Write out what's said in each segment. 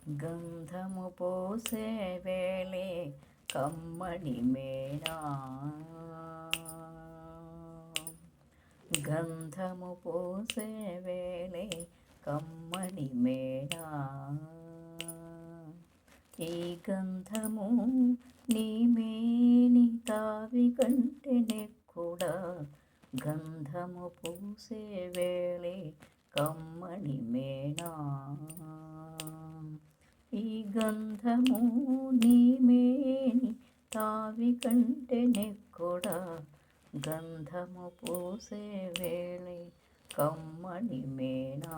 గంధము పోసే వేళే కమ్మని మేనా, గంధము పోసే వేళే కమ్మని మేనా. ఈ గంధము నీ మేని తావి కంటెనే కూడా, గంధము పూసే వేళే కమ్మని మేనా. ఈ గంధము నీ మేని తావి కంటెనే కూడా, గంధము పూసే వేళే కమ్మని మేనా.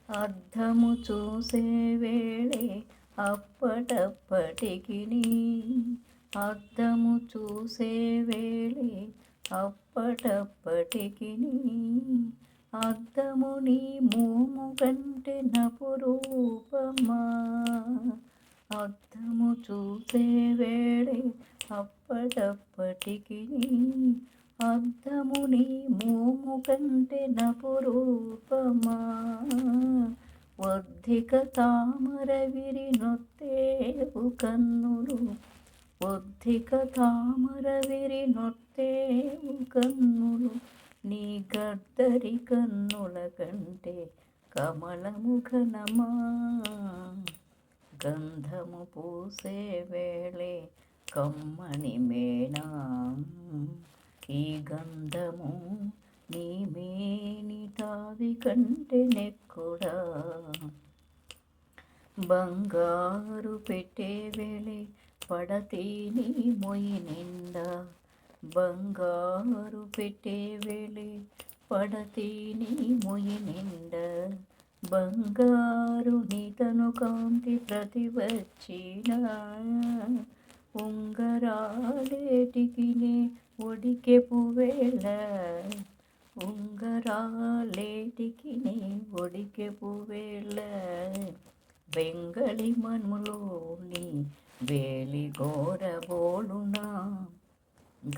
అద్దము చూసే వేళే అప్పటప్పటికిని, అద్దము చూసే వేళే అప్పటప్పటికిని, అద్దము నీ మోము కంటే నపురూపమా. అద్దము చూసే వేళే అప్పటప్పటికిని, అద్దము నీ మోము కంటే నపురూపమా. ఒద్దిక తామర విరినొత్తేవు కన్నులు, ఒద్దిక తామర విరినొత్తేవు కన్నులు, నీ గద్దరి కన్నుల కంటే కమలము ఘనమా. గంధము పూసే వేళే కమ్మని మేనా. ఈ గంధము నీ మేని తావి కంటెనే కూడా, బంగారు పెట్టే వేళే పడతీని మొయి నిండా, బంగారు పెట్టే వేళే పడతీని మొయి నిండా, బంగారు నితను కాంతి ప్రతి వచ్చిన, ఉంగరాలేటికినే ఒడికెపు వేళ, ఉంగరాలేటికినే ఒడికెపు వేళ, వెంగళి మనులోని వేలి గోరబోలునా.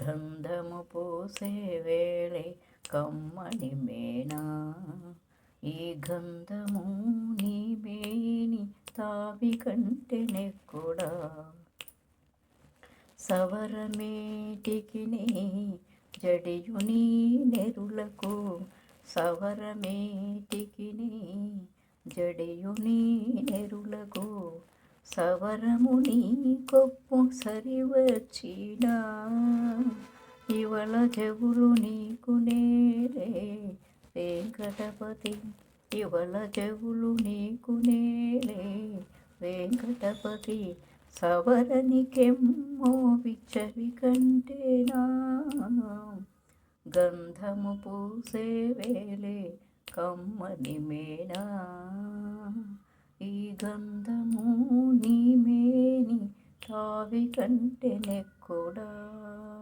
గంధము పూసే వేళే కమ్మని మేనా. ఈ గంధము నీ మేని తావి కంటెనే కూడా, సవరమేటికిని జడియుని నెరులకు, సవరమేటికిని జడియుని నెరులకు, సవరము నీ కొప్పు సరివచ్చిన, ఇవల చెవులు నీకు నేలే వెంకటపతి, ఇవల చెవులు నీకు నేలే వెంకటపతి. సవరనికెమ్మో విచ్చవి కంటేనా, గంధము పూసే వేళే కమ్మని మేనా. ఈ గంధము నీ మేని తావి కంటెనే కూడా.